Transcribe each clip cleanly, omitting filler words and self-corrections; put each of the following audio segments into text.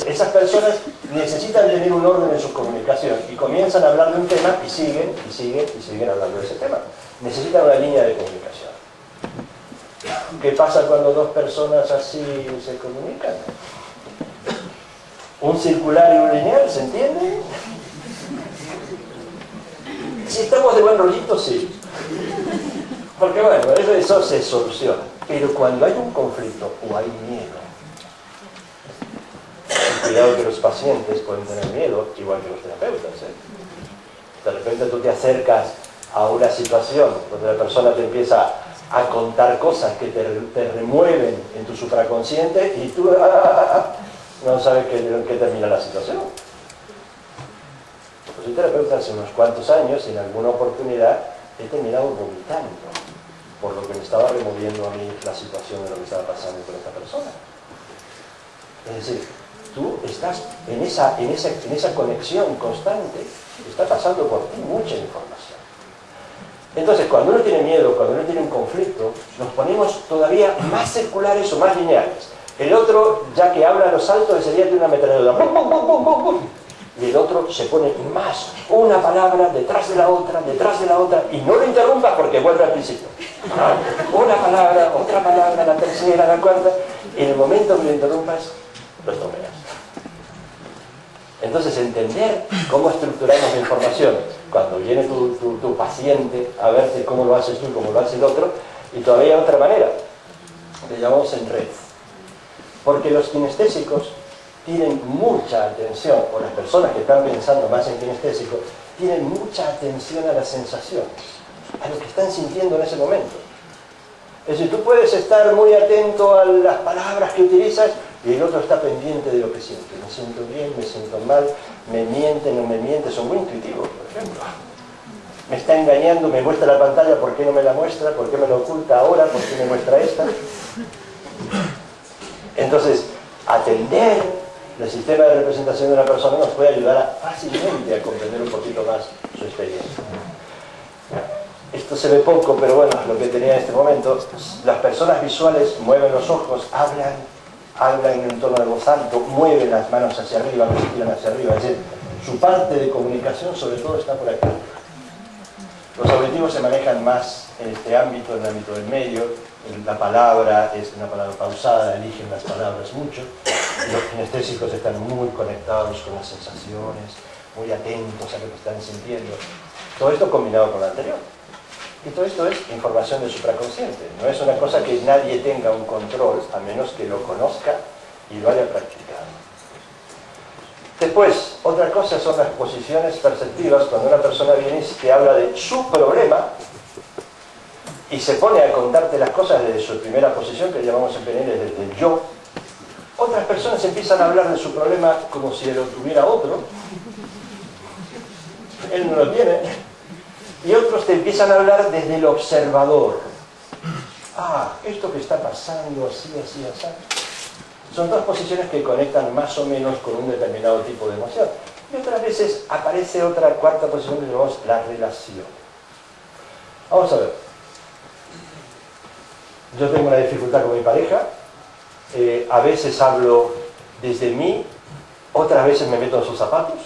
Esas personas necesitan tener un orden en su comunicación y comienzan a hablar de un tema y siguen hablando de ese tema. Necesitan una línea de comunicación. ¿Qué pasa cuando dos personas así se comunican? Un circular y un lineal, ¿se entiende? Si estamos de buen rollito, sí. Porque bueno, eso se soluciona. Pero cuando hay un conflicto o hay miedo, cuidado que los pacientes pueden tener miedo, igual que los terapeutas. De repente tú te acercas a una situación donde la persona te empieza a contar cosas que te remueven en tu supraconsciente y tú no sabes en qué termina la situación. Pues soy terapeuta hace unos cuantos años y en alguna oportunidad he terminado vomitando por lo que me estaba removiendo a mí la situación de lo que estaba pasando con esta persona. Es decir, tú estás en esa conexión constante, está pasando por ti mucha información. Entonces, cuando uno tiene miedo, cuando uno tiene un conflicto, nos ponemos todavía más circulares o más lineales. El otro, ya que habla a los saltos, enseguida tiene una ametralladora. ¡Bum, bum, bum, bum, bum, bum! Y el otro se pone más, una palabra detrás de la otra, y no lo interrumpas porque vuelve al principio. Una palabra, otra palabra, la tercera, la cuarta. En el momento que lo interrumpas, lo estropeas. Entonces, entender cómo estructuramos la información cuando viene tu paciente a verte cómo lo haces tú y cómo lo hace el otro, y todavía otra manera, le llamamos en red. Porque los kinestésicos tienen mucha atención, o las personas que están pensando más en kinestésico, tienen mucha atención a las sensaciones, a lo que están sintiendo en ese momento. Es decir, tú puedes estar muy atento a las palabras que utilizas y el otro está pendiente de lo que siente. Me siento bien, me siento mal, me miente, no me miente, son muy intuitivos, por ejemplo. Me está engañando, me muestra la pantalla, ¿por qué no me la muestra? ¿Por qué me la oculta ahora? ¿Por qué me muestra esta? Entonces, atender el sistema de representación de una persona nos puede ayudar fácilmente a comprender un poquito más su experiencia. Esto se ve poco, pero bueno, lo que tenía en este momento. Las personas visuales mueven los ojos, hablan en un tono de voz alto, mueven las manos hacia arriba, respiran hacia arriba. Es decir, su parte de comunicación sobre todo está por aquí. Los auditivos se manejan más en este ámbito, en el ámbito del medio. La palabra es una palabra pausada, eligen las palabras mucho. Los kinestésicos están muy conectados con las sensaciones, muy atentos a lo que están sintiendo. Todo esto combinado con lo anterior. Y todo esto es información del supraconsciente. No es una cosa que nadie tenga un control, a menos que lo conozca y lo haya practicado. Después, otra cosa son las posiciones perceptivas. Cuando una persona viene y te habla de su problema y se pone a contarte las cosas desde su primera posición, que llamamos en PNL desde el yo, otras personas empiezan a hablar de su problema como si lo tuviera otro. Él no lo tiene. Y otros te empiezan a hablar desde el observador. Esto que está pasando, así, así, así. Son dos posiciones que conectan más o menos con un determinado tipo de emoción. Y otras veces aparece otra cuarta posición que llamamos la relación. Vamos a ver. Yo tengo una dificultad con mi pareja. A veces hablo desde mí, otras veces me meto en sus zapatos.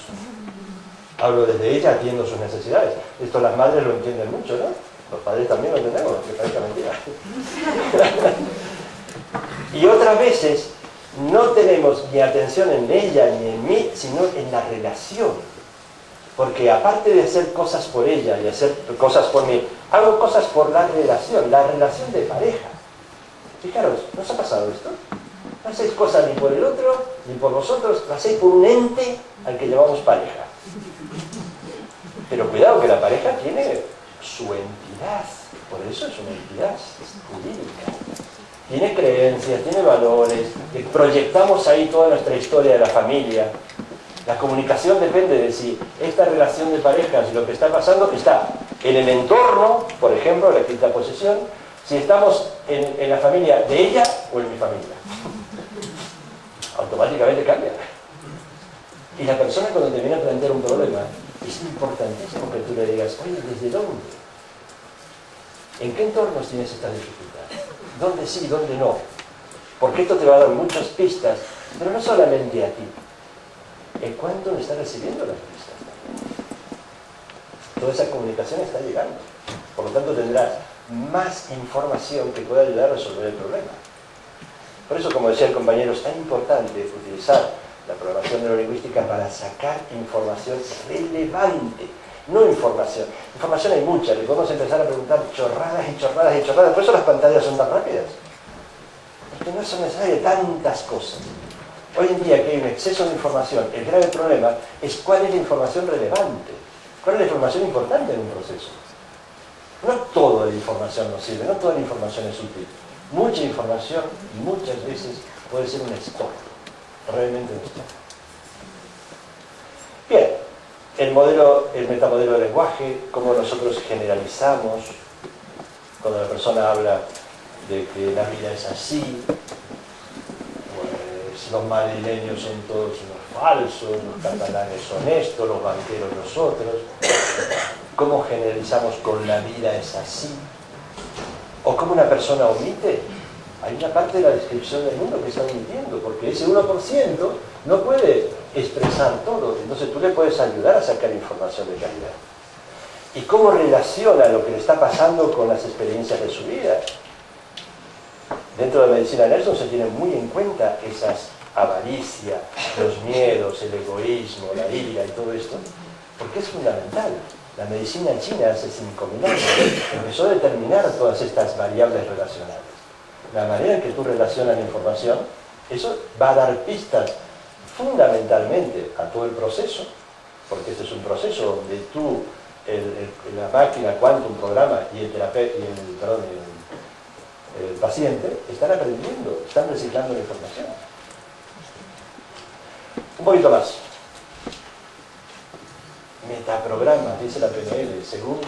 Hablo desde ella, atiendo sus necesidades. Esto las madres lo entienden mucho, ¿no? Los padres también lo entendemos, que parezca mentira. Y otras veces no tenemos ni atención en ella ni en mí, sino en la relación. Porque aparte de hacer cosas por ella y hacer cosas por mí, hago cosas por la relación de pareja. Fijaros, ¿no os ha pasado esto? No hacéis cosas ni por el otro, ni por vosotros, lo hacéis por un ente al que llamamos pareja. Pero cuidado que la pareja tiene su entidad, por eso es una entidad jurídica. Tiene creencias, tiene valores, proyectamos ahí toda nuestra historia de la familia. La comunicación depende de si esta relación de pareja, si lo que está pasando está en el entorno, por ejemplo, la quinta posición, si estamos en la familia de ella o en mi familia. Automáticamente cambia. Y la persona cuando te viene a plantear un problema, es importantísimo que tú le digas, oye, ¿desde dónde? ¿En qué entornos tienes esta dificultad? ¿Dónde sí, dónde no? Porque esto te va a dar muchas pistas, pero no solamente a ti, el Quantum está recibiendo las pistas. Toda esa comunicación está llegando. Por lo tanto, tendrás más información que pueda ayudar a resolver el problema. Por eso, como decía el compañero, es tan importante utilizar la programación neurolingüística para sacar información relevante, no información. Información hay mucha, le podemos empezar a preguntar chorradas y chorradas y chorradas. Por eso las pantallas son tan rápidas. Porque no son necesarias tantas cosas. Hoy en día que hay un exceso de información, el grave problema es cuál es la información relevante, cuál es la información importante en un proceso. No toda la información nos sirve, no toda la información es útil. Mucha información muchas veces puede ser un stop, realmente un stop. Bien, el metamodelo de lenguaje, cómo nosotros generalizamos, cuando la persona habla de que la vida es así, pues los madrileños son todos unos falsos, los catalanes son estos, los banqueros los otros. ¿Cómo generalizamos con la vida es así? O cómo una persona omite. Hay una parte de la descripción del mundo que está omitiendo, porque ese 1% no puede expresar todo. Entonces tú le puedes ayudar a sacar información de calidad. ¿Y cómo relaciona lo que le está pasando con las experiencias de su vida? Dentro de la medicina Nelson se tienen muy en cuenta esas avaricias, los miedos, el egoísmo, la ira y todo esto, porque es fundamental. La medicina china hace 5.000 años empezó a determinar todas estas variables relacionales. La manera en que tú relacionas la información, eso va a dar pistas fundamentalmente a todo el proceso, porque este es un proceso donde tú, la máquina, Quantum, programa y el paciente están aprendiendo, están reciclando la información. Un poquito más. Metaprogramas, dice la PNL, según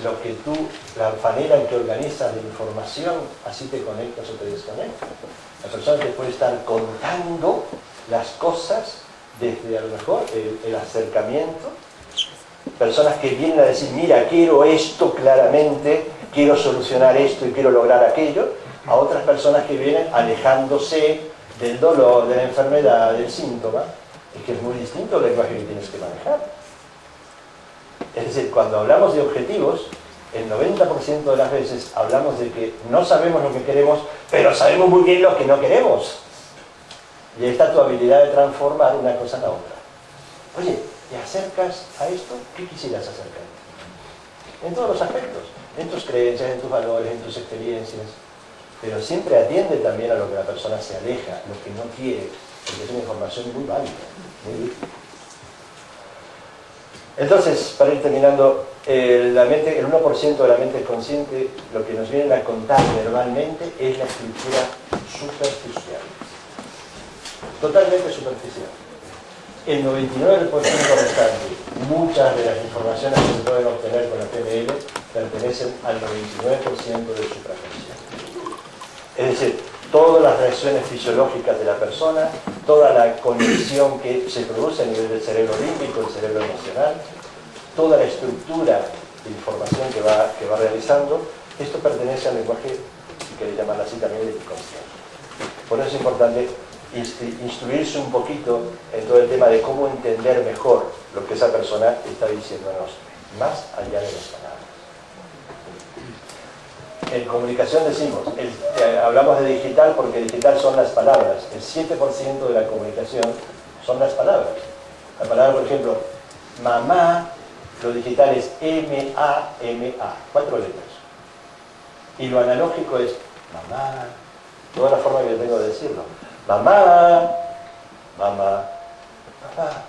lo que tú, la manera en que organizas la información, así te conectas o te desconectas. La persona te puede estar contando las cosas desde a lo mejor el acercamiento. Personas que vienen a decir, mira, quiero esto claramente, quiero solucionar esto y quiero lograr aquello. A otras personas que vienen alejándose del dolor, de la enfermedad, del síntoma. Es que es muy distinto el lenguaje que tienes que manejar. Es decir, cuando hablamos de objetivos, el 90% de las veces hablamos de que no sabemos lo que queremos, pero sabemos muy bien lo que no queremos. Y ahí está tu habilidad de transformar una cosa en la otra. Oye, ¿te acercas a esto? ¿Qué quisieras acercarte? En todos los aspectos, en tus creencias, en tus valores, en tus experiencias. Pero siempre atiende también a lo que la persona se aleja, lo que no quiere, porque es una información muy válida, muy útil. Entonces, para ir terminando, el 1% de la mente consciente, lo que nos vienen a contar verbalmente es la escritura superficial. Totalmente superficial. El 99% restante, muchas de las informaciones que se pueden obtener con la PNL pertenecen al 99% de supraconsciente. Es decir, todas las reacciones fisiológicas de la persona, toda la conexión que se produce a nivel del cerebro límbico, el cerebro emocional, toda la estructura de información que va realizando, esto pertenece al lenguaje, si queréis llamarlo así, también del inconsciente. Por eso es importante instruirse un poquito en todo el tema de cómo entender mejor lo que esa persona está diciéndonos, más allá de las palabras. En comunicación decimos, hablamos de digital porque digital son las palabras. El 7% de la comunicación son las palabras. La palabra, por ejemplo, mamá, lo digital es M-A-M-A, 4 letras. Y lo analógico es mamá, toda la forma que yo tengo de decirlo. Mamá, mamá, papá.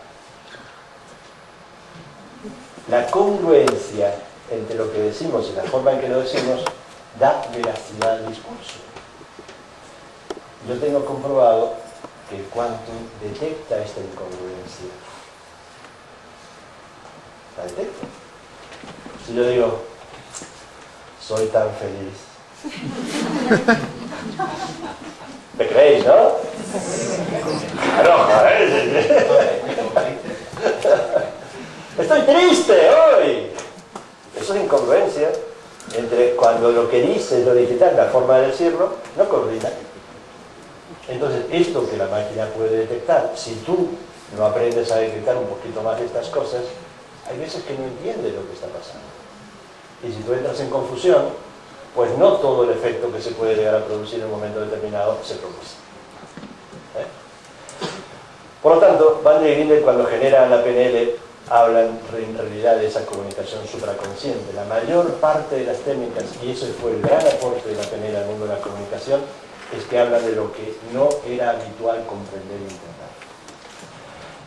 La congruencia entre lo que decimos y la forma en que lo decimos da veracidad al discurso. Yo tengo comprobado que el Quantum detecta esta incongruencia. La detecta. Si yo digo, soy tan feliz. ¿Me creéis, no? No, estoy triste hoy. Eso es incongruencia entre cuando lo que dice lo digital, la forma de decirlo, no coordina. Entonces, esto que la máquina puede detectar, si tú no aprendes a detectar un poquito más de estas cosas, hay veces que no entiendes lo que está pasando. Y si tú entras en confusión, pues no todo el efecto que se puede llegar a producir en un momento determinado se produce. Por lo tanto, Bandler y Grinder, cuando generan la PNL, hablan en realidad de esa comunicación supraconsciente. La mayor parte de las técnicas, y eso fue el gran aporte de la PNL al mundo de la comunicación, es que hablan de lo que no era habitual comprender e intentar.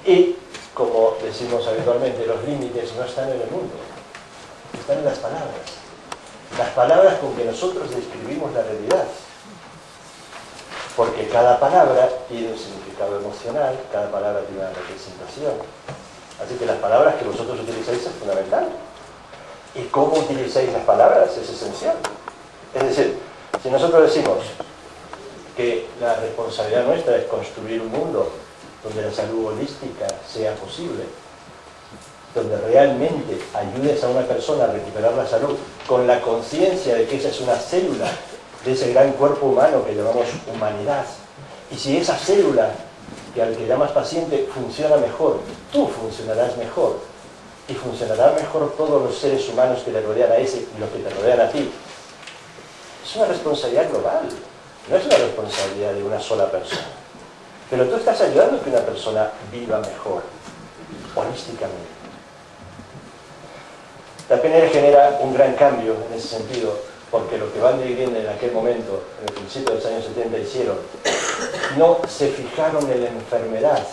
Y, como decimos habitualmente, los límites no están en el mundo, están en las palabras. Las palabras con que nosotros describimos la realidad. Porque cada palabra tiene un significado emocional, cada palabra tiene una representación. Así que las palabras que vosotros utilizáis es fundamental. Y cómo utilizáis las palabras es esencial. Es decir, si nosotros decimos que la responsabilidad nuestra es construir un mundo donde la salud holística sea posible, donde realmente ayudes a una persona a recuperar la salud con la conciencia de que esa es una célula de ese gran cuerpo humano que llamamos humanidad. Y si esa célula, que al que llamas paciente, funciona mejor, tú funcionarás mejor. Y funcionarán mejor todos los seres humanos que le rodean a ese y los que te rodean a ti. Es una responsabilidad global, no es una responsabilidad de una sola persona. Pero tú estás ayudando a que una persona viva mejor, holísticamente. La PNL genera un gran cambio en ese sentido, porque lo que Bandler y Grinder en aquel momento, en el principio de los años 70, hicieron, no se fijaron en la enfermedad,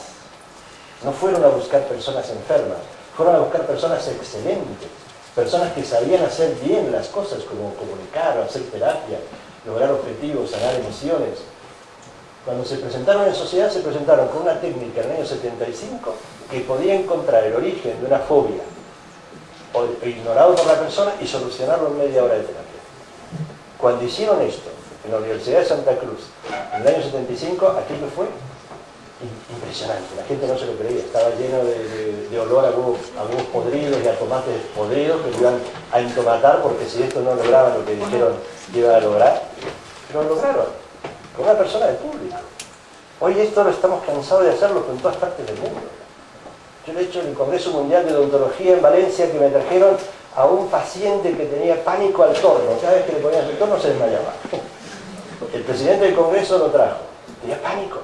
no fueron a buscar personas enfermas, fueron a buscar personas excelentes, personas que sabían hacer bien las cosas, como comunicar, hacer terapia, lograr objetivos, sanar emociones. Cuando se presentaron en sociedad, se presentaron con una técnica en el año 75 que podía encontrar el origen de una fobia o ignorado por la persona y solucionarlo en media hora de terapia. Cuando hicieron esto en la Universidad de Santa Cruz en el año 75, aquello fue impresionante. La gente no se lo creía, estaba lleno de olor a huevos podridos y a tomates podridos que lo iban a entomatar, porque si esto no lograba lo que dijeron que iba a lograr, pero lo lograron con una persona del público. Hoy esto lo estamos cansados de hacerlo en todas partes del mundo. Yo lo he hecho en el Congreso Mundial de Odontología en Valencia, que me trajeron a un paciente que tenía pánico al torno. Cada vez que le ponían el torno se desmayaba. El presidente del Congreso lo trajo. Tenía pánico.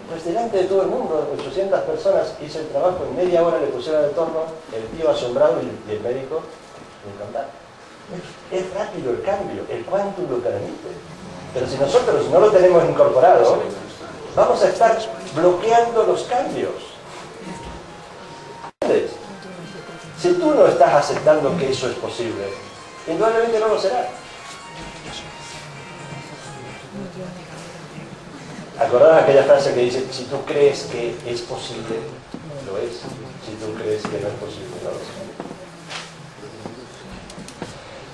Pues delante de todo el mundo, 800 personas, hice el trabajo, en media hora le pusieron el torno, el tío asombrado y el médico encantado. Es rápido el cambio, el quantum lo permite. Pero si nosotros no lo tenemos incorporado, vamos a estar bloqueando los cambios. Si tú no estás aceptando que eso es posible, indudablemente no lo será. ¿Acordaos aquella frase que dice, si tú crees que es posible, lo es? Si tú crees que no es posible, no lo es.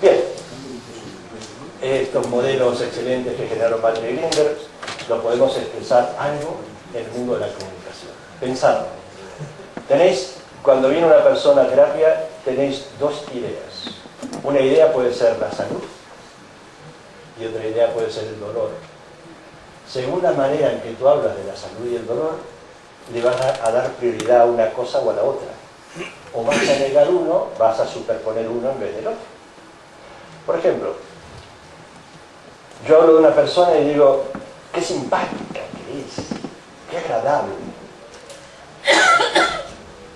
Bien. Estos modelos excelentes que generaron Bandler y Grinder los podemos expresar algo en el mundo de la comunicación. Pensad, cuando viene una persona a terapia, tenéis dos ideas. Una idea puede ser la salud y otra idea puede ser el dolor. Según la manera en que tú hablas de la salud y el dolor, le vas a dar prioridad a una cosa o a la otra. O vas a negar uno, vas a superponer uno en vez del otro. Por ejemplo, yo hablo de una persona y digo, qué simpática que es, qué agradable.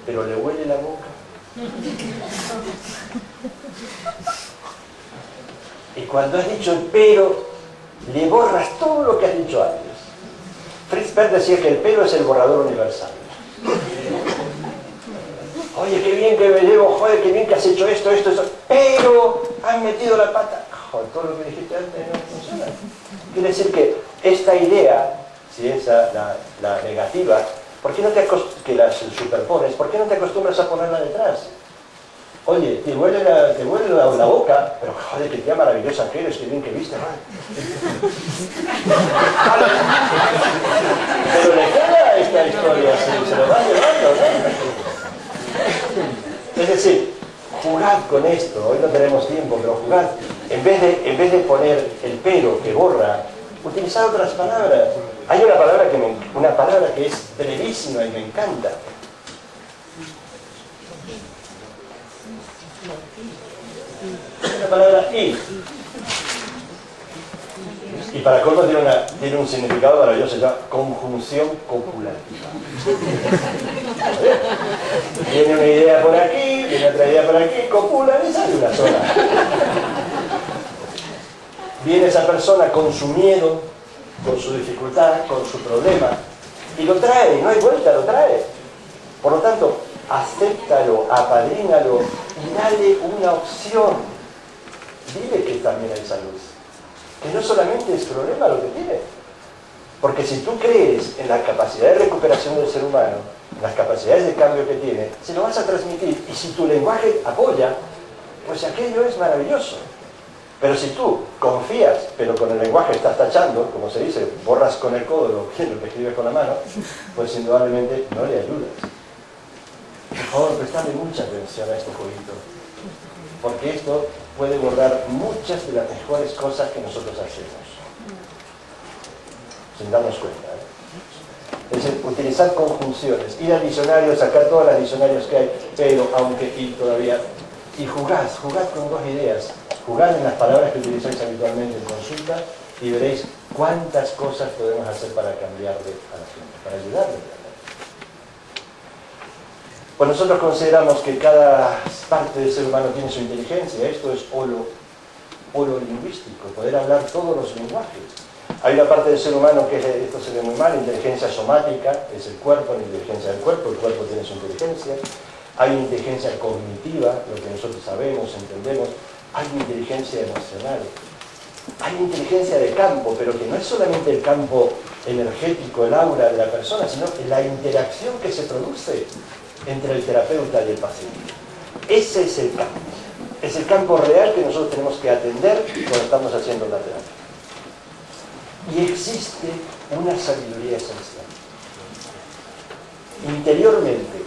Pero le huele la boca. Y cuando has dicho el pero, le borras todo lo que has dicho antes. Fritz Perls decía que el pero es el borrador universal. Oye, qué bien que me llevo, joder, qué bien que has hecho esto, pero has metido la pata. Joder, todo lo que dijiste antes no funciona. Quiere decir que esta idea, si es la negativa, ¿por qué no que la superpones? ¿Por qué no te acostumbras a ponerla detrás? Oye, te huele la boca, pero joder, qué tía maravillosa que eres, qué bien que viste, ¿no? Pero le queda esta historia, se lo va llevando, ¿no? Es decir, jugad con esto, hoy no tenemos tiempo, pero jugad. En vez de poner el pero que borra, Utilizar otras palabras. Hay una palabra que es brevísima y me encanta. La palabra y. Y para colmo tiene un significado maravilloso, se llama conjunción copulativa. Viene una idea por aquí, viene otra idea por aquí, copulan y sale una sola. Viene esa persona con su miedo, con su dificultad, con su problema, y lo trae, no hay vuelta, lo trae. Por lo tanto, acéptalo, apadrínalo y dale una opción. Dile que también hay salud. Que no solamente es problema lo que tiene. Porque si tú crees en la capacidad de recuperación del ser humano, en las capacidades de cambio que tiene, se lo vas a transmitir. Y si tu lenguaje apoya, pues aquello es maravilloso. Pero si tú confías, pero con el lenguaje estás tachando, como se dice, borras con el codo lo que escribes con la mano, pues indudablemente no le ayudas. Por favor, prestadle mucha atención a este jueguito. Porque esto puede borrar muchas de las mejores cosas que nosotros hacemos. Sin darnos cuenta. Es decir, utilizar conjunciones, ir al diccionario, sacar todas las diccionarios que hay, pero aunque ir todavía, y jugad con dos ideas. Jugad en las palabras que utilizáis habitualmente en consulta y veréis cuántas cosas podemos hacer para cambiarle a la gente, para ayudarle. Pues nosotros consideramos que cada parte del ser humano tiene su inteligencia. Esto es hololingüístico, poder hablar todos los lenguajes. Hay una parte del ser humano que esto se ve muy mal, inteligencia somática, es el cuerpo, la inteligencia del cuerpo, el cuerpo tiene su inteligencia. Hay inteligencia cognitiva, lo que nosotros sabemos, entendemos. Hay inteligencia emocional. Hay inteligencia de campo, pero que no es solamente el campo energético, el aura de la persona, sino la interacción que se produce entre el terapeuta y el paciente. Ese es el campo. Es el campo real que nosotros tenemos que atender cuando estamos haciendo la terapia. Y existe una sabiduría esencial. Interiormente,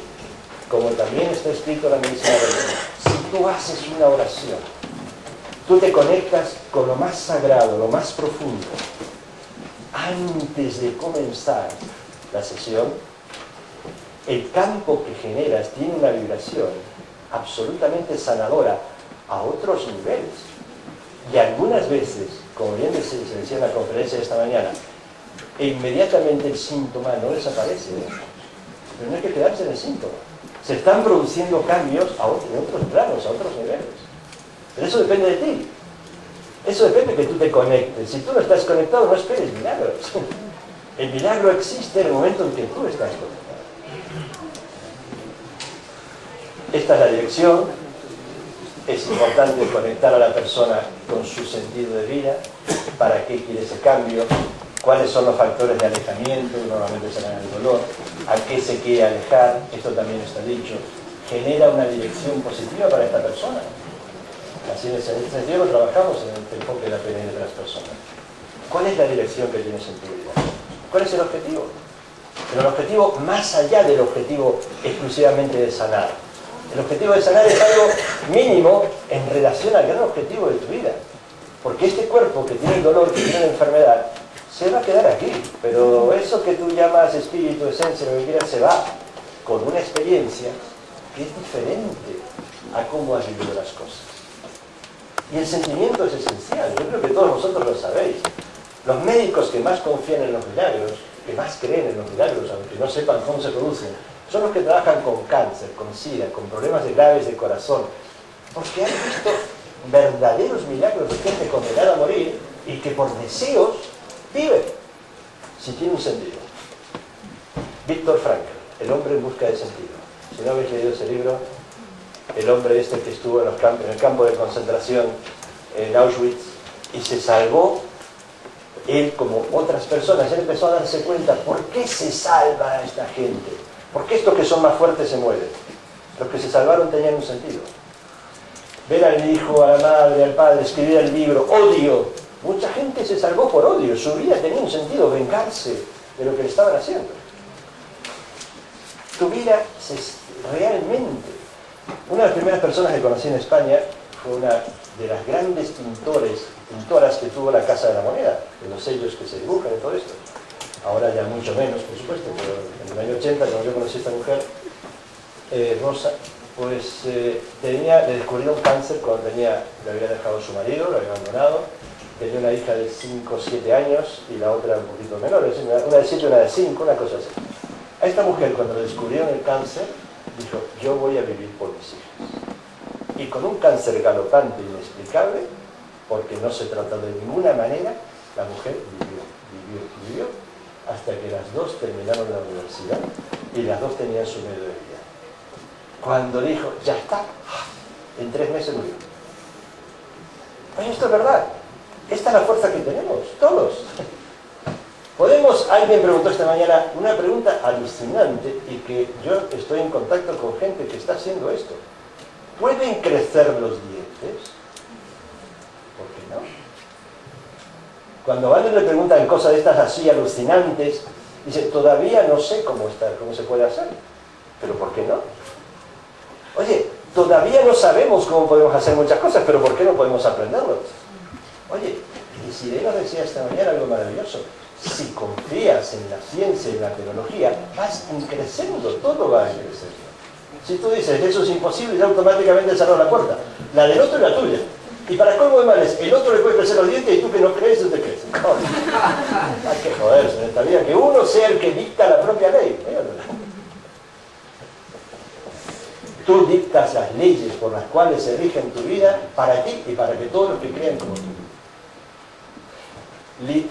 como también está escrito en la medicina religiosa, si tú haces una oración, tú te conectas con lo más sagrado, lo más profundo, antes de comenzar la sesión, el campo que generas tiene una vibración absolutamente sanadora a otros niveles. Y algunas veces, como bien se decía en la conferencia de esta mañana, inmediatamente el síntoma no desaparece. Pero no hay que quedarse en el síntoma. Se están produciendo cambios en otros planos, a otros niveles. Pero eso depende de ti. Eso depende de que tú te conectes. Si tú no estás conectado, no esperes milagros. El milagro existe en el momento en que tú estás conectado. Esta es la dirección. Es importante conectar a la persona con su sentido de vida. ¿Para qué quiere ese cambio? ¿Cuáles son los factores de alejamiento? Normalmente serán el dolor. ¿A qué se quiere alejar? Esto también está dicho. Genera una dirección positiva para esta persona. Así en este sentido trabajamos en el enfoque de la PNL de las personas. ¿Cuál es la dirección que tienes en tu vida? ¿Cuál es el objetivo? Pero el objetivo más allá del objetivo exclusivamente de sanar. El objetivo de sanar es algo mínimo en relación al gran objetivo de tu vida. Porque este cuerpo que tiene el dolor, que tiene la enfermedad, se va a quedar aquí. Pero eso que tú llamas espíritu, esencia, lo que quieras, se va con una experiencia que es diferente a cómo has vivido las cosas. Y el sentimiento es esencial. Yo creo que todos vosotros lo sabéis. Los médicos que más confían en los milagros, que más creen en los milagros, aunque no sepan cómo se producen, son los que trabajan con cáncer, con sida, con problemas graves de corazón, porque han visto verdaderos milagros de gente condenada a morir y que por deseos vive, si tiene un sentido. Viktor Frankl, El hombre en busca de sentido. Si no habéis leído ese libro, el hombre este que estuvo en el campo de concentración en Auschwitz y se salvó, él como otras personas, él empezó a darse cuenta por qué se salva a esta gente. ¿Por qué estos que son más fuertes se mueren? Los que se salvaron tenían un sentido. Ver al hijo, a la madre, al padre, escribir el libro, odio. Mucha gente se salvó por odio. Su vida tenía un sentido, vengarse de lo que le estaban haciendo. Tu vida realmente... Una de las primeras personas que conocí en España fue una de las grandes pintoras que tuvo la Casa de la Moneda, de los sellos que se dibujan y todo esto. Ahora ya mucho menos, por supuesto, pero en el año 80, cuando yo conocí a esta mujer, Rosa, pues le descubrieron cáncer cuando le había dejado su marido, lo había abandonado, tenía una hija de 5 o 7 años y la otra un poquito menor, es decir, una de 7 y una de 5, una cosa así. A esta mujer, cuando le descubrieron el cáncer, dijo, yo voy a vivir por mis hijos. Y con un cáncer galopante e inexplicable, porque no se trató de ninguna manera, la mujer vivió, hasta que las dos terminaron la universidad y las dos tenían su medio de vida. Cuando dijo, ya está, en 3 meses murió. Oye, esto es verdad. Esta es la fuerza que tenemos, todos. Alguien preguntó esta mañana una pregunta alucinante y que yo estoy en contacto con gente que está haciendo esto. ¿Pueden crecer los dientes? ¿Por qué no? Cuando van y le preguntan cosas de estas así alucinantes, dice, todavía no sé cómo se puede hacer. ¿Pero por qué no? Oye, todavía no sabemos cómo podemos hacer muchas cosas, pero ¿por qué no podemos aprenderlo? Oye, y si nos decía esta mañana algo maravilloso, si confías en la ciencia y en la tecnología, vas creciendo, todo va creciendo. Si tú dices, eso es imposible, ya automáticamente cerró la puerta. La del otro y la tuya. Y para colmo de males, el otro le puede crecer los dientes y tú que no crees, tú te crees. Hay que joderse en esta vida, que uno sea el que dicta la propia ley. Tú dictas las leyes por las cuales se rigen tu vida para ti y para que todos los que crean como tú.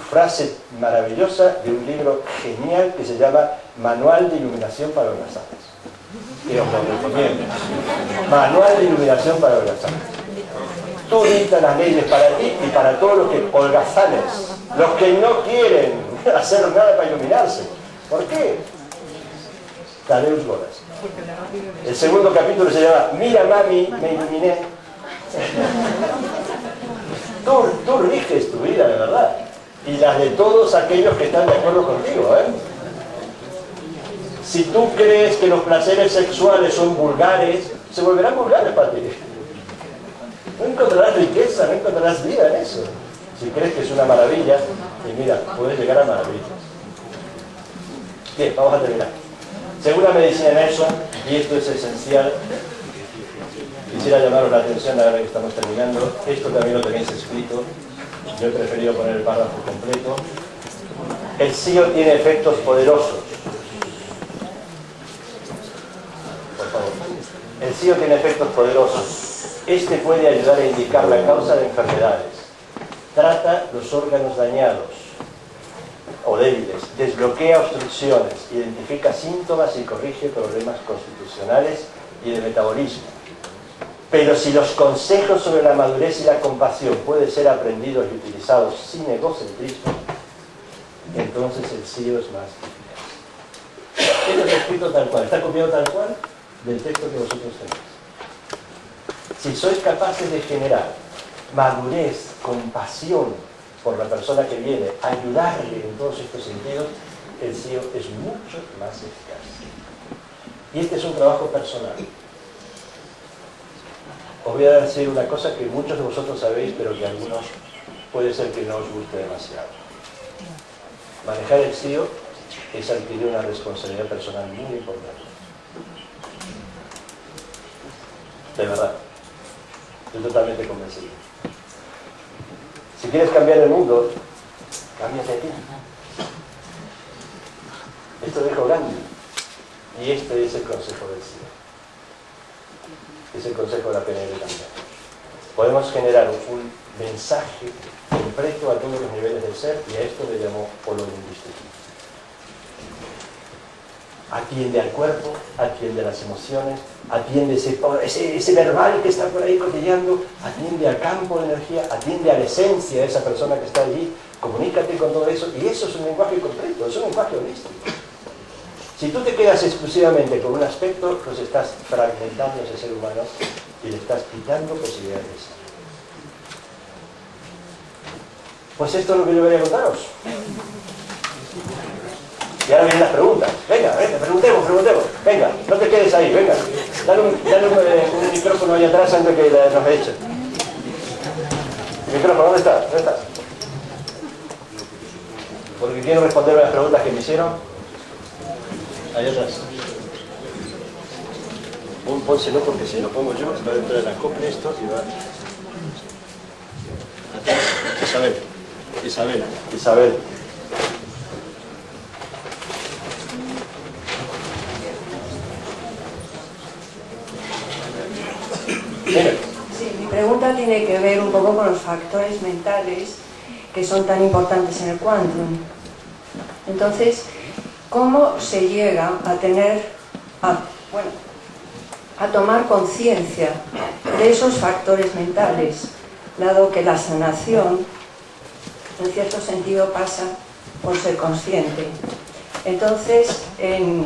Frase maravillosa de un libro genial que se llama Manual de Iluminación para holgazanes. Que os lo recomiendo. Manual de Iluminación para holgazanes. Tú dictas las leyes para ti y para todos los que holgazanes, los que no quieren hacer nada para iluminarse. ¿Por qué? Tadeusz Godas. El segundo capítulo se llama Mira mami, me iluminé. Tú riges tu vida, de verdad. Y las de todos aquellos que están de acuerdo contigo, ¿eh? Si tú crees que los placeres sexuales son vulgares, se volverán vulgares para ti. No encontrarás riqueza, no encontrarás vida en eso. Si crees que es una maravilla, y mira, puedes llegar a maravillas. Bien, vamos a terminar. Según la medicina en eso, y esto es esencial, quisiera llamaros la atención ahora que estamos terminando. Esto también lo tenéis escrito. Yo he preferido poner el párrafo completo. El SIO tiene efectos poderosos. Por favor. El SIO tiene efectos poderosos. Este puede ayudar a indicar la causa de enfermedades. Trata los órganos dañados o débiles. Desbloquea obstrucciones. Identifica síntomas y corrige problemas constitucionales y de metabolismo. Pero si los consejos sobre la madurez y la compasión pueden ser aprendidos y utilizados sin egocentrismo, entonces el SIO es más eficaz. Esto está escrito tal cual, está copiado tal cual del texto que vosotros tenéis. Si sois capaces de generar madurez, compasión por la persona que viene, ayudarle en todos estos sentidos, el SIO es mucho más eficaz. Y este es un trabajo personal. Os voy a decir una cosa que muchos de vosotros sabéis, pero que a algunos puede ser que no os guste demasiado. Manejar el SIO es adquirir una responsabilidad personal muy importante. De verdad. Estoy totalmente convencido. Si quieres cambiar el mundo, cámbiate a ti. Esto dijo Gandhi. Y este es el consejo del SIO. Es el consejo de la PNL también. Podemos generar un mensaje completo a todos los niveles del ser y a esto le llamó hololingüística. Atiende al cuerpo, atiende a las emociones, atiende ese verbal que está por ahí cotilleando, atiende al campo de energía, atiende a la esencia de esa persona que está allí, comunícate con todo eso, y eso es un lenguaje completo, es un lenguaje holístico. Si tú te quedas exclusivamente con un aspecto, pues estás fragmentando a ese ser humano y le estás quitando posibilidades de ser. Pues esto es lo que yo quería contaros. Y ahora vienen las preguntas. Venga, preguntemos. Venga, no te quedes ahí, venga. Dale un micrófono ahí atrás antes que nos echen. ¿El micrófono dónde está? ¿Dónde está? Porque quiero responderme a las preguntas que me hicieron. Ahí atrás. Pónselo porque si lo pongo yo va a entrar en la copia esto y va... Isabel. Sí, mi pregunta tiene que ver un poco con los factores mentales que son tan importantes en el quantum. Entonces, ¿cómo se llega a tener, a tomar conciencia de esos factores mentales, dado que la sanación, en cierto sentido, pasa por ser consciente? Entonces, en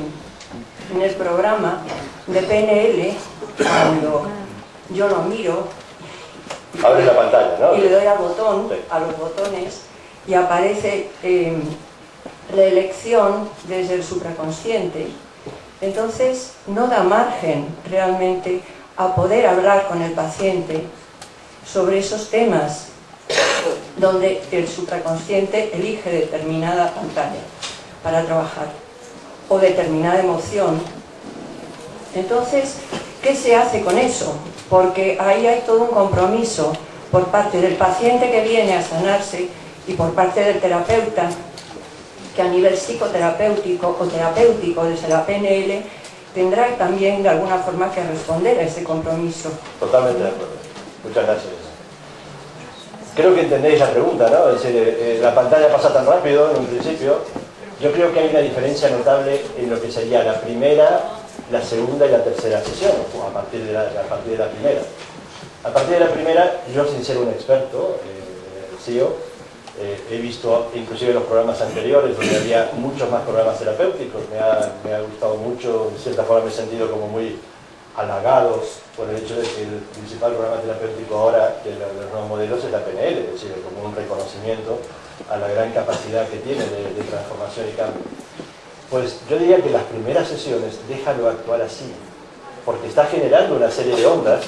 el programa de PNL, cuando yo lo miro, abre la pantalla, ¿no? Y le doy al botón, sí, a los botones, y aparece la elección desde el supraconsciente. Entonces no da margen realmente a poder hablar con el paciente sobre esos temas donde el supraconsciente elige determinada pantalla para trabajar o determinada emoción. Entonces, ¿qué se hace con eso? Porque ahí hay todo un compromiso por parte del paciente que viene a sanarse y por parte del terapeuta, que a nivel psicoterapéutico o terapéutico desde la PNL tendrá también de alguna forma que responder a ese compromiso. Totalmente de acuerdo. Muchas gracias. Creo que entendéis la pregunta, ¿no? Es decir, la pantalla pasa tan rápido en un principio. Yo creo que hay una diferencia notable en lo que sería la primera, la segunda y la tercera sesión, a partir de la primera. A partir de la primera, yo sin ser un experto, CEO, he visto inclusive los programas anteriores donde había muchos más programas terapéuticos. Me ha gustado mucho, en cierta forma me he sentido como muy halagado por el hecho de que el principal programa terapéutico ahora de los nuevos modelos es la PNL, es decir, como un reconocimiento a la gran capacidad que tiene de transformación y cambio. Pues yo diría que las primeras sesiones déjalo actuar así, porque está generando una serie de ondas,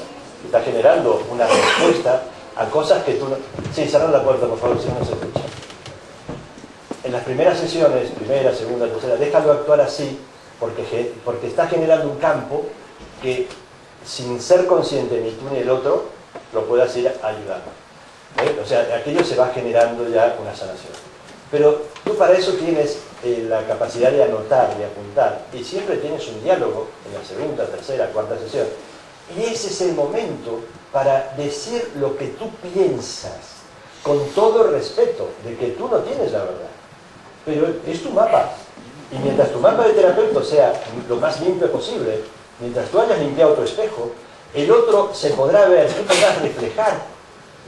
está generando una respuesta a cosas que tú no... Sí, cerrar la puerta, por favor, si no se escucha. En las primeras sesiones, primera, segunda, tercera, déjalo actuar así, porque está generando un campo que, sin ser consciente ni tú ni el otro, lo puedas ir ayudando. O sea, aquello se va generando ya una sanación. Pero tú para eso tienes la capacidad de anotar, de apuntar, y siempre tienes un diálogo en la segunda, tercera, cuarta sesión. Y ese es el momento para decir lo que tú piensas, con todo respeto, de que tú no tienes la verdad. Pero es tu mapa. Y mientras tu mapa de terapeuta sea lo más limpio posible, mientras tú hayas limpiado tu espejo, el otro se podrá ver, tú podrás reflejar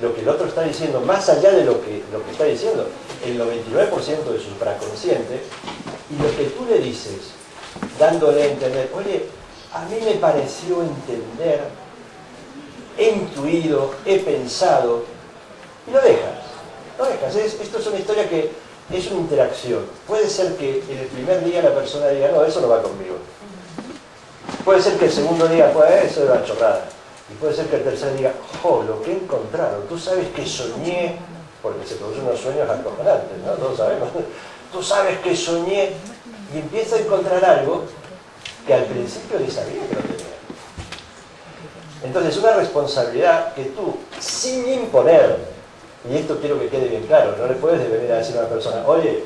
lo que el otro está diciendo, más allá de lo que está diciendo, el 99% de su supraconsciente, y lo que tú le dices, dándole a entender, oye, a mí me pareció entender, he intuido, he pensado, y lo dejas. Esto es una historia que es una interacción. Puede ser que en el primer día la persona diga, no, eso no va conmigo. Puede ser que el segundo día, pues eso es una chorrada. Y puede ser que el tercer diga, ¡oh, lo que he encontrado! Tú sabes que soñé, porque se producen unos sueños acojonantes, ¿no? Todos sabemos. Tú sabes que soñé, y empieza a encontrar algo que al principio ni sabía que lo tenía. Entonces, una responsabilidad que tú, sin imponer, y esto quiero que quede bien claro, no le puedes venir a decir a una persona, oye,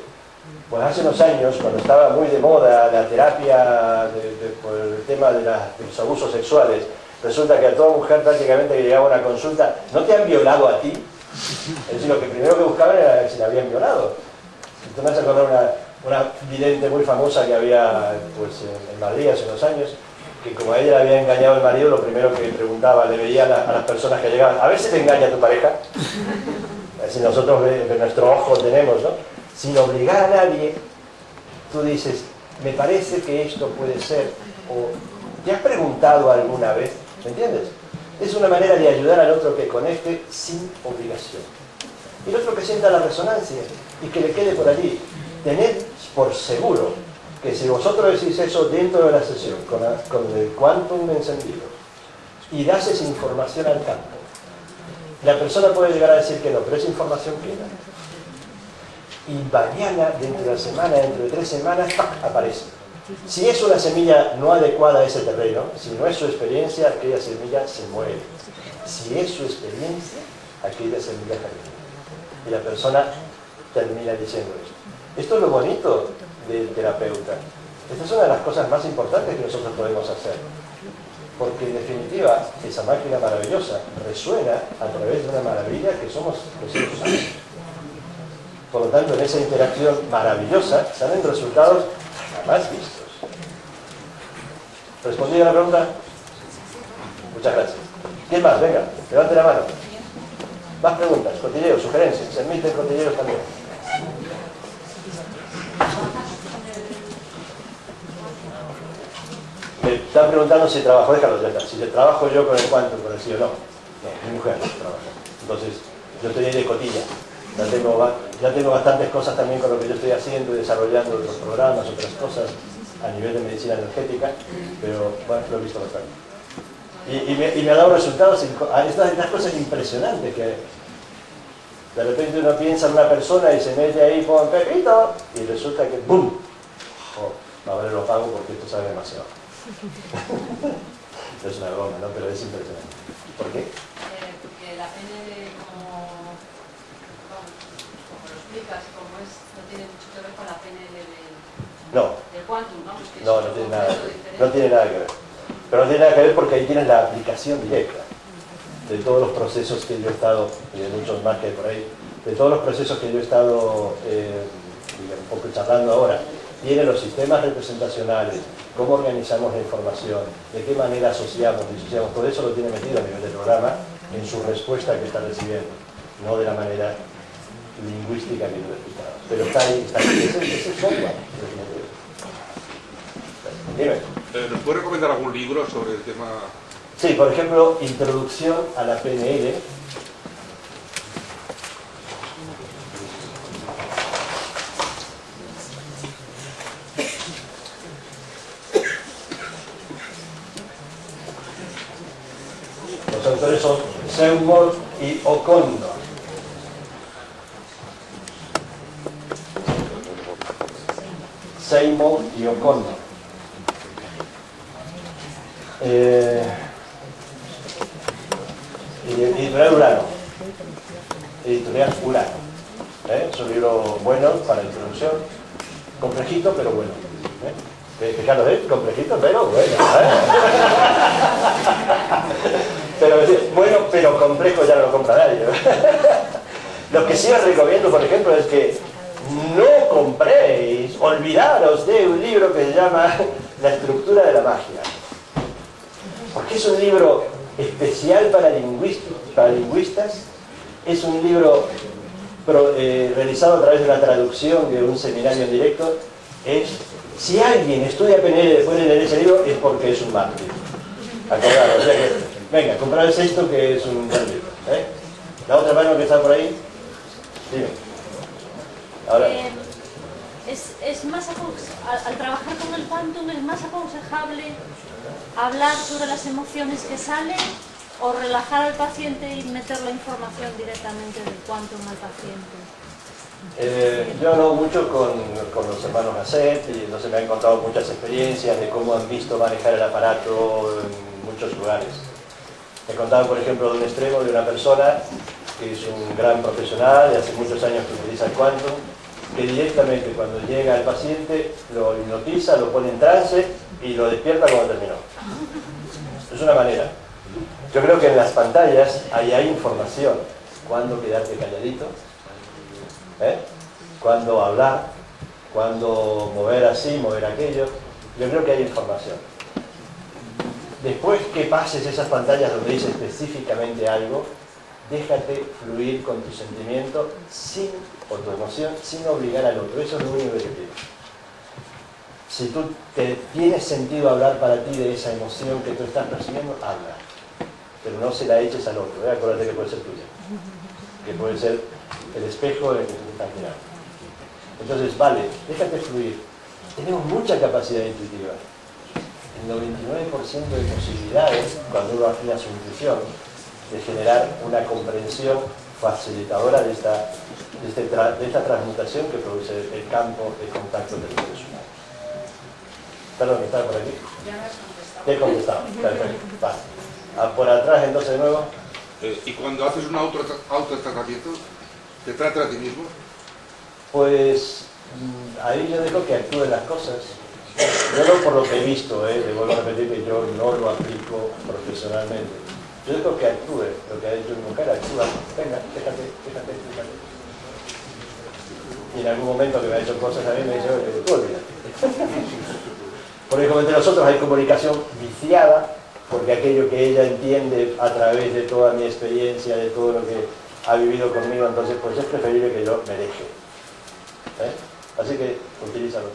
pues hace unos años, cuando estaba muy de moda la terapia por el tema de los abusos sexuales, resulta que a toda mujer prácticamente que llegaba a una consulta, ¿no te han violado a ti? Es decir, lo que primero que buscaban era si la habían violado. Tú me has acordado una vidente muy famosa que había pues, en Madrid hace unos años, que como a ella le había engañado el marido, lo primero que preguntaba, le veía a las personas que llegaban, a ver si te engaña tu pareja. Si nosotros de nuestro ojo tenemos, ¿no? Sin obligar a nadie, tú dices, me parece que esto puede ser, o ¿te has preguntado alguna vez? ¿Me entiendes? Es una manera de ayudar al otro que conecte sin obligación. Y el otro que sienta la resonancia y que le quede por allí. Tened por seguro que si vosotros decís eso dentro de la sesión, con el quantum encendido, y das esa información al campo, La persona puede llegar a decir que no, pero esa información queda. Y mañana, dentro de la semana, dentro de 3 semanas, ¡pac!, aparece. Si es una semilla no adecuada a ese terreno, si no es su experiencia, aquella semilla se muere. Si es su experiencia, aquella semilla germina. Y la persona termina diciendo esto. Esto es lo bonito del terapeuta. Esta es una de las cosas más importantes que nosotros podemos hacer. Porque en definitiva, esa máquina maravillosa resuena a través de una maravilla que somos los seres humanos. Por lo tanto, en esa interacción maravillosa salen resultados jamás vistos. ¿Respondí a la pregunta? Muchas gracias. ¿Quién más? Venga, levante la mano. Más preguntas, cotilleos, sugerencias. Se emiten cotilleos también. Me están preguntando si trabajo, déjalo ya está. Si trabajo yo con el quantum, con el sí o no. No, mi mujer trabaja. Entonces, yo estoy ahí de cotilla. Ya tengo bastantes cosas también con lo que yo estoy haciendo y desarrollando otros programas, otras cosas a nivel de medicina energética, pero bueno, lo he visto bastante. Y me ha dado resultados, estas cosas impresionantes que de repente uno piensa en una persona y se mete ahí con Pepito y resulta que ¡bum! Oh, ahora lo pago porque esto sabe demasiado. Es una broma, ¿no? Pero es impresionante. ¿Por qué? Porque la PNL, como lo explicas, no tiene mucho que ver con la PNL del quantum, ¿no? No tiene nada, no tiene nada que ver. Pero no tiene nada que ver porque ahí tienes la aplicación directa de todos los procesos que yo he estado, y de muchos más que hay por ahí, de todos los procesos que yo he estado un poco charlando ahora. Tiene los sistemas representacionales, cómo organizamos la información, de qué manera asociamos, disociamos, todo eso lo tiene metido a nivel del programa en su respuesta que está recibiendo, no de la manera lingüística que yo he explicado. Pero está ahí, ese es software, definitivo. Dime. ¿Nos puede recomendar algún libro sobre el tema? Sí, por ejemplo, Introducción a la PNL. Los autores son Seymour y O'Connor. Seymour y O'Connor. Editorial Urano. Editorial Urano. Es un libro bueno para introducción. Complejito, pero bueno. Fijaros, complejito, pero bueno. Pero, bueno, pero complejo ya no lo compra nadie. Lo que sí os recomiendo, por ejemplo, es que no compréis, olvidaros de un libro que se llama La estructura de la magia. Porque es un libro especial para lingüistas, es un libro realizado a través de una traducción de un seminario en directo. Si alguien estudia PNL después de leer ese libro es porque es un mártir. Acordaros, o sea que, venga, comprad el sexto que es un buen libro. La otra mano que está por ahí, dime. Ahora. Es más al trabajar con el quantum es más aconsejable hablar sobre las emociones que salen o relajar al paciente y meter la información directamente del quantum al paciente. Yo hablo mucho con los hermanos Gasset y entonces me han contado muchas experiencias de cómo han visto manejar el aparato en muchos lugares. Me contaban, por ejemplo, de un extremo de una persona que es un gran profesional de hace muchos años que utiliza el quantum, que directamente cuando llega el paciente lo hipnotiza, lo pone en trance y lo despierta cuando terminó. Es una manera. Yo creo que en las pantallas hay información. Cuándo quedarte calladito, cuándo hablar, cuándo mover así, mover aquello. Yo creo que hay información. Después que pases esas pantallas donde dice específicamente algo, déjate fluir con tu sentimiento o tu emoción sin obligar al otro. Eso es lo único que te pido. Si tú tienes sentido hablar para ti de esa emoción que tú estás percibiendo, habla. Pero no se la eches al otro. Acuérdate que puede ser tuya. Que puede ser el espejo en el que tú estás mirando. Entonces, vale, déjate fluir. Tenemos mucha capacidad intuitiva. El 99% de posibilidades, cuando uno afina su intuición, de generar una comprensión facilitadora de esta transmutación que produce el campo de contacto de los seres humanos. Perdón, ¿está por aquí? Ya me has contestado. Te he contestado, perfecto. Vale. Por atrás, entonces, de nuevo. ¿Y cuando haces un autotratamiento, te tratas a ti mismo? Pues ahí yo dejo que actúen las cosas. Yo no por lo que he visto, le vuelvo a repetir que yo no lo aplico profesionalmente. Yo dejo que actúe lo que ha dicho mi mujer, actúa, venga, déjate. Y en algún momento que me ha hecho cosas a mí me dice, oye, tú olvídate. Porque como entre nosotros hay comunicación viciada, porque aquello que ella entiende a través de toda mi experiencia, de todo lo que ha vivido conmigo, entonces pues es preferible que yo me deje. Así que utilízalo.